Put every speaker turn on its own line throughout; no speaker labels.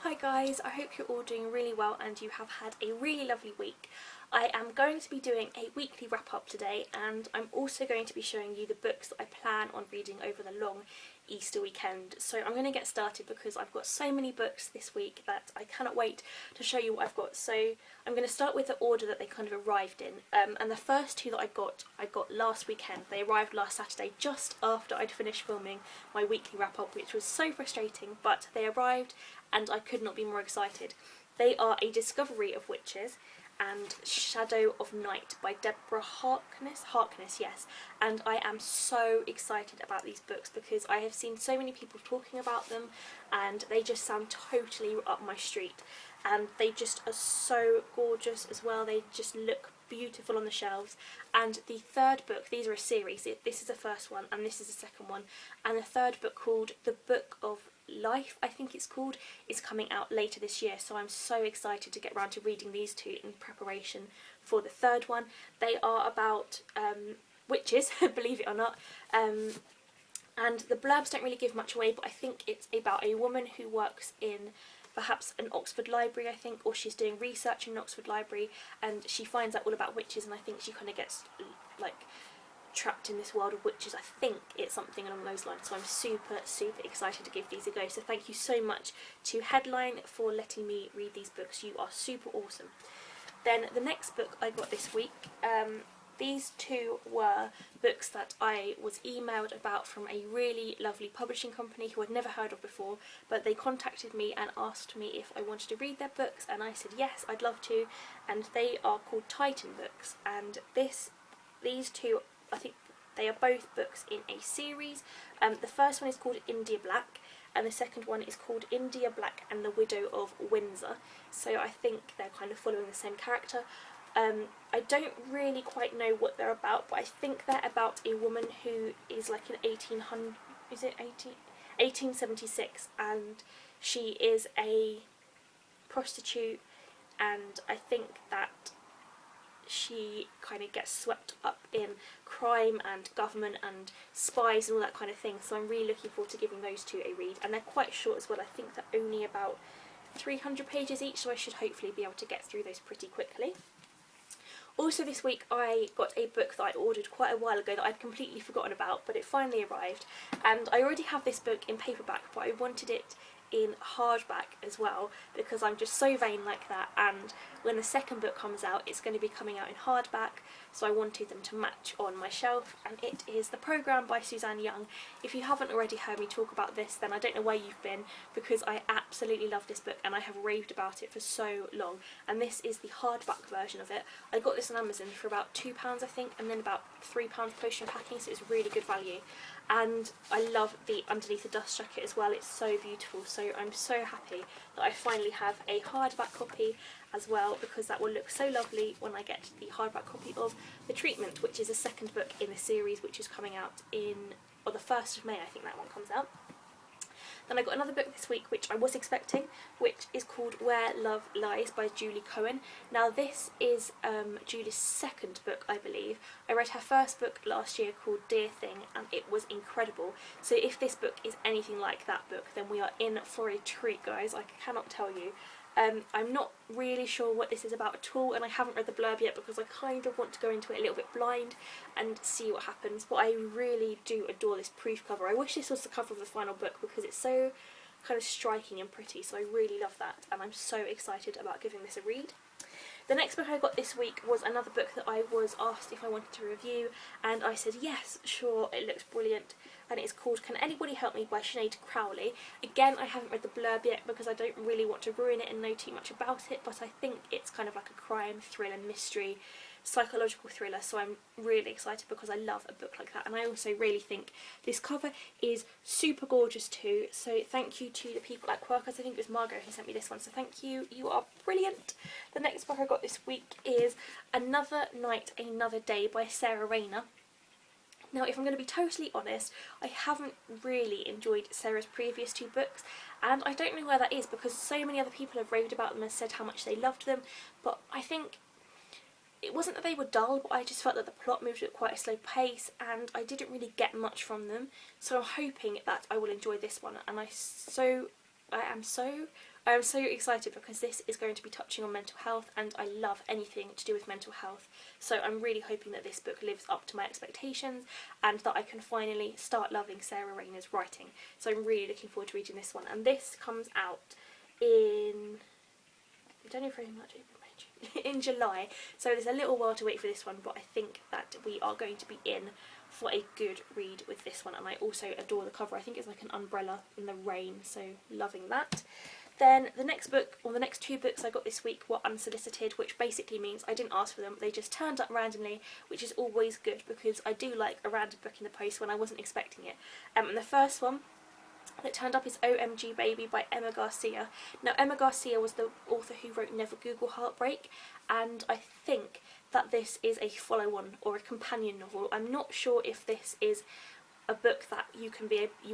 Hi guys, I hope you're all doing really well and you have had a really lovely week. I am going to be doing a weekly wrap up today, and I'm also going to be showing you the books that I plan on reading over the long Easter weekend. So I'm going to get started because I've got so many books this week that I cannot wait to show you what I've got. So I'm going to start with the order that they kind of arrived in, and the first two that I got last weekend. They arrived last Saturday just after I'd finished filming my weekly wrap up, which was so frustrating, but they arrived and I could not be more excited. They are A Discovery of Witches and Shadow of Night by Deborah Harkness, yes. And I am so excited about these books because I have seen so many people talking about them and they just sound totally up my street, and they just are so gorgeous as well. They just look beautiful on the shelves. And the third book, these are a series, this is the first one and this is the second one, and the third book, called The Book of Life, I think it's called, is coming out later this year, so I'm so excited to get around to reading these two in preparation for the third one. They are about witches, believe it or not, and the blurbs don't really give much away, but I think it's about a woman who works in perhaps an Oxford library, I think, or she's doing research in an Oxford library, and she finds out all about witches, and I think she kind of gets like trapped in this world of witches. I think it's something along those lines, so I'm super excited to give these a go. So thank you so much to Headline for letting me read these books. You are super awesome. Then the next book I got this week, these two were books that I was emailed about from a really lovely publishing company who I'd never heard of before, but they contacted me and asked me if I wanted to read their books, and I said yes, I'd love to. And they are called Titan books, and these two, I think they are both books in a series. The first one is called India Black, and the second one is called India Black and the Widow of Windsor. So I think they're kind of following the same character. I don't really quite know what they're about, but I think they're about a woman who is like in 1876, and she is a prostitute, and I think that she kind of gets swept up in crime and government and spies and all that kind of thing. So I'm really looking forward to giving those two a read, and they're quite short as well. I think they're only about 300 pages each, so I should hopefully be able to get through those pretty quickly. Also this week I got a book that I ordered quite a while ago that I'd completely forgotten about, but it finally arrived, and I already have this book in paperback, but I wanted it in hardback as well because I'm just so vain like that, and when the second book comes out it's going to be coming out in hardback, so I wanted them to match on my shelf. And it is The Programme by Suzanne Young. If you haven't already heard me talk about this, then I don't know where you've been, because I absolutely love this book and I have raved about it for so long, and this is the hardback version of it. I got this on Amazon for about £2 I think, and then about £3 postage and packing, so it's really good value. And I love the underneath the dust jacket as well, it's so beautiful. So I'm so happy that I finally have a hardback copy as well, because that will look so lovely when I get the hardback copy of The Treatment, which is the second book in the series, which is coming out on the 1st of May, I think that one comes out. Then I got another book this week which I was expecting, which is called Where Love Lies by Julie Cohen. Now this is Julie's second book, I believe. I read her first book last year called Dear Thing, and it was incredible. So if this book is anything like that book, then we are in for a treat, guys. I cannot tell you. I'm not really sure what this is about at all, and I haven't read the blurb yet because I kind of want to go into it a little bit blind and see what happens, but I really do adore this proof cover. I wish this was the cover of the final book because it's so kind of striking and pretty, so I really love that, and I'm so excited about giving this a read. The next book I got this week was another book that I was asked if I wanted to review, and I said yes, sure, it looks brilliant, and it's called Can Anybody Help Me by Sinead Crowley. Again, I haven't read the blurb yet because I don't really want to ruin it and know too much about it, but I think it's kind of like a crime thriller, mystery, psychological thriller, so I'm really excited because I love a book like that, and I also really think this cover is super gorgeous too. So thank you to the people at Quirkers. I think it was Margot who sent me this one, so thank you, you are brilliant. The next book I got this week is Another Night Another Day by Sarah Rayner. Now, if I'm going to be totally honest, I haven't really enjoyed Sarah's previous two books, and I don't know where that is because so many other people have raved about them and said how much they loved them, but I think it wasn't that they were dull, but I just felt that the plot moved at quite a slow pace and I didn't really get much from them. So I'm hoping that I will enjoy this one, and I am so I am so excited because this is going to be touching on mental health, and I love anything to do with mental health. So I'm really hoping that this book lives up to my expectations and that I can finally start loving Sarah Rayner's writing. So I'm really looking forward to reading this one. And this comes out in, I don't know very much, in July. So there's a little while to wait for this one, but I think that we are going to be in for a good read with this one. And I also adore the cover. I think it's like an umbrella in the rain, so loving that. Then the next book, or the next two books I got this week were unsolicited, which basically means I didn't ask for them, they just turned up randomly, which is always good because I do like a random book in the post when I wasn't expecting it. And the first one that turned up is OMG Baby by Emma Garcia. Now, Emma Garcia was the author who wrote Never Google Heartbreak, and I think that this is a follow-on or a companion novel. I'm not sure if this is a book that you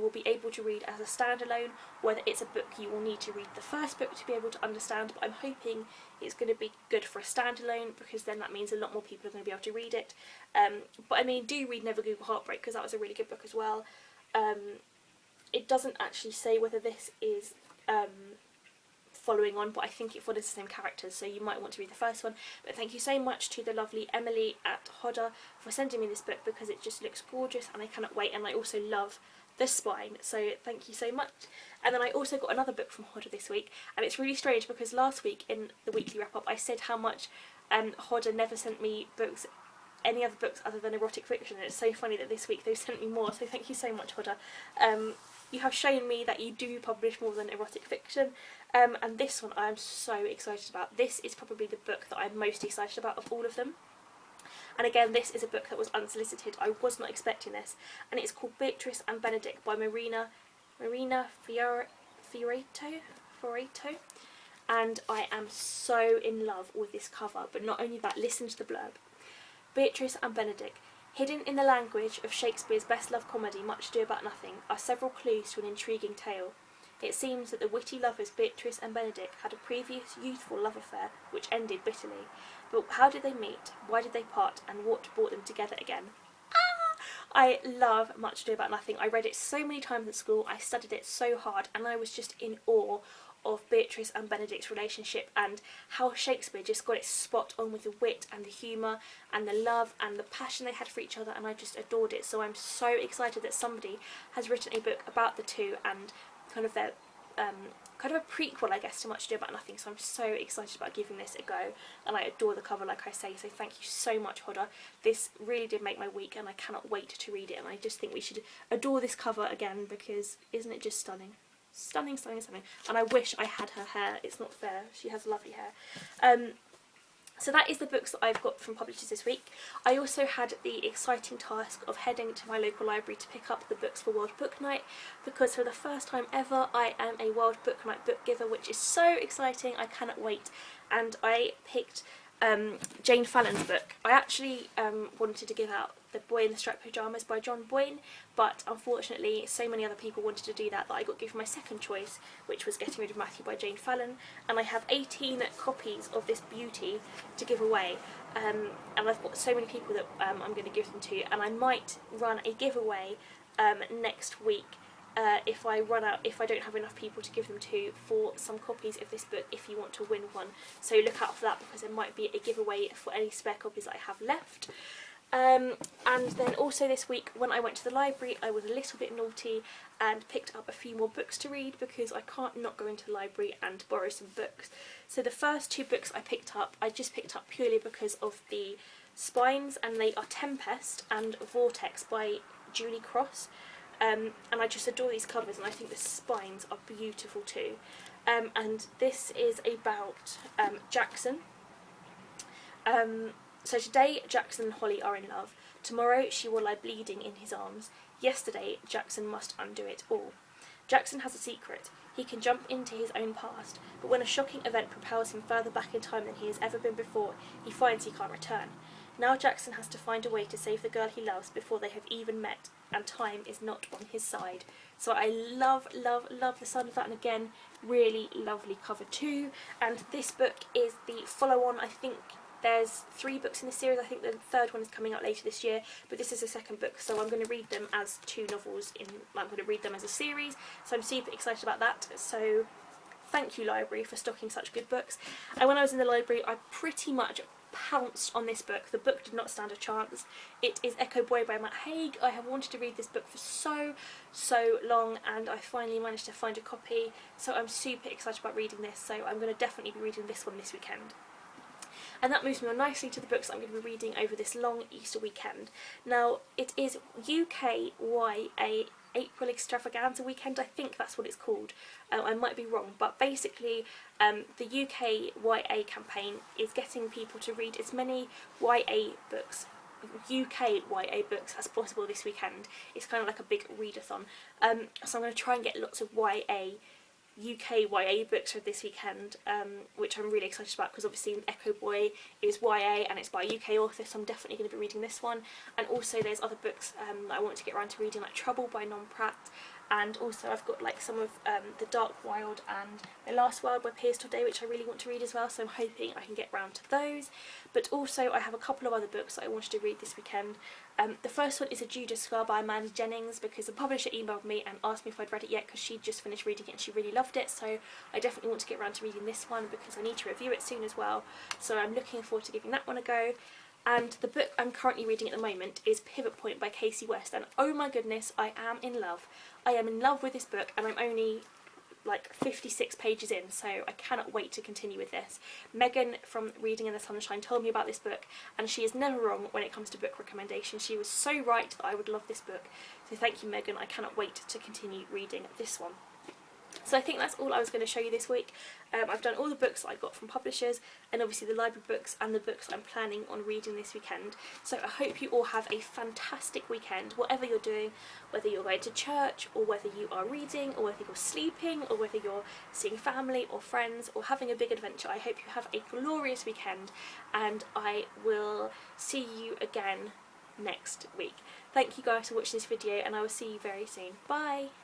will be able to read as a standalone, whether it's a book you will need to read the first book to be able to understand, but I'm hoping it's going to be good for a standalone because then that means a lot more people are going to be able to read it. But I mean, do read Never Google Heartbreak because that was a really good book as well. It doesn't actually say whether this is following on, but I think it follows the same characters, so you might want to read the first one. But thank you so much to the lovely Emily at Hodder for sending me this book because it just looks gorgeous and I cannot wait, and I also love the spine, so thank you so much. And then I also got another book from Hodder this week, and it's really strange because last week in the weekly wrap up I said how much Hodder never sent me books, any other books other than erotic fiction, and it's so funny that this week they've sent me more, so thank you so much, Hodder. You have shown me that you do publish more than erotic fiction, and this one I am so excited about. This is probably the book that I'm most excited about of all of them. And again, this is a book that was unsolicited. I was not expecting this, and it's called Beatrice and Benedict by Marina Fioretto, and I am so in love with this cover. But not only that, listen to the blurb. Beatrice and Benedict. Hidden in the language of Shakespeare's best-loved comedy Much Ado About Nothing are several clues to an intriguing tale. It seems that the witty lovers Beatrice and Benedict had a previous youthful love affair which ended bitterly. But how did they meet, why did they part, and what brought them together again? I love Much Ado About Nothing. I read it so many times at school, I studied it so hard, and I was just in awe of Beatrice and Benedict's relationship and how Shakespeare just got it spot on with the wit and the humour and the love and the passion they had for each other, and I just adored it. So I'm so excited that somebody has written a book about the two and kind of their kind of a prequel, I guess, to Much Ado About Nothing. So I'm so excited about giving this a go, and I adore the cover, like I say, so thank you so much, Hodder. This really did make my week and I cannot wait to read it, and I just think we should adore this cover again because isn't it just stunning? Stunning, stunning, stunning. And I wish I had her hair. It's not fair. She has lovely hair. So that is the books that I've got from publishers this week. I also had the exciting task of heading to my local library to pick up the books for World Book Night, because for the first time ever I am a World Book Night book giver, which is so exciting. I cannot wait. And I picked Jane Fallon's book. I actually wanted to give out The Boy in the Striped Pyjamas by John Boyne, but unfortunately so many other people wanted to do that I got given my second choice, which was Getting Rid of Matthew by Jane Fallon, and I have 18 copies of this beauty to give away, and I've got so many people that I'm going to give them to, and I might run a giveaway next week if I don't have enough people to give them to, for some copies of this book if you want to win one. So look out for that because there might be a giveaway for any spare copies that I have left. And then also this week when I went to the library I was a little bit naughty and picked up a few more books to read because I can't not go into the library and borrow some books. So the first two books I just picked up purely because of the spines, and they are Tempest and Vortex by Julie Cross. And I just adore these covers, and I think the spines are beautiful too. And this is about Jackson. So today Jackson and Holly are in love. Tomorrow she will lie bleeding in his arms. Yesterday Jackson must undo it all. Jackson has a secret. He can jump into his own past, but when a shocking event propels him further back in time than he has ever been before, he finds he can't return. Now Jackson has to find a way to save the girl he loves before they have even met, and time is not on his side. So I love, love, love the sound of that, and again, really lovely cover too. And this book is the follow-on. I think there's 3 books in the series. I think the third one is coming out later this year, but this is the second book, so I'm going to read them as 2 novels. I'm going to read them as a series, so I'm super excited about that. So thank you library for stocking such good books. And when I was in the library, I pretty much pounced on this book. The book did not stand a chance. It is Echo Boy by Matt Haig. I have wanted to read this book for so long, and I finally managed to find a copy, so I'm super excited about reading this. So I'm going to definitely be reading this one this weekend. And that moves me on nicely to the books I'm going to be reading over this long Easter weekend. Now, it is UK YA April Extravaganza weekend, I think that's what it's called. I might be wrong, but basically the UK YA campaign is getting people to read as many YA books, UK YA books, as possible this weekend. It's kind of like a big readathon. So I'm going to try and get lots of UK YA books for this weekend, which I'm really excited about, because obviously Echo Boy is YA and it's by a UK author, so I'm definitely going to be reading this one. And also there's other books that I want to get around to reading, like Trouble by Non Pratt, and also I've got like some of The Dark Wild and The Last World by Piers Today, which I really want to read as well, so I'm hoping I can get round to those. But also I have a couple of other books that I wanted to read this weekend. The first one is A Judas Scar by Amanda Jennings, because the publisher emailed me and asked me if I'd read it yet, because she'd just finished reading it and she really loved it, so I definitely want to get around to reading this one because I need to review it soon as well, so I'm looking forward to giving that one a go. And the book I'm currently reading at the moment is Pivot Point by Casey West, and oh my goodness, I am in love. I am in love with this book, and I'm only like 56 pages in, so I cannot wait to continue with this. Megan from Reading in the Sunshine told me about this book, and she is never wrong when it comes to book recommendations. She was so right that I would love this book, so thank you Megan, I cannot wait to continue reading this one. So I think that's all I was going to show you this week. I've done all the books that I got from publishers, and obviously the library books and the books I'm planning on reading this weekend. So I hope you all have a fantastic weekend, whatever you're doing, whether you're going to church, or whether you are reading, or whether you're sleeping, or whether you're seeing family or friends, or having a big adventure. I hope you have a glorious weekend, and I will see you again next week. Thank you guys for watching this video, and I will see you very soon. Bye!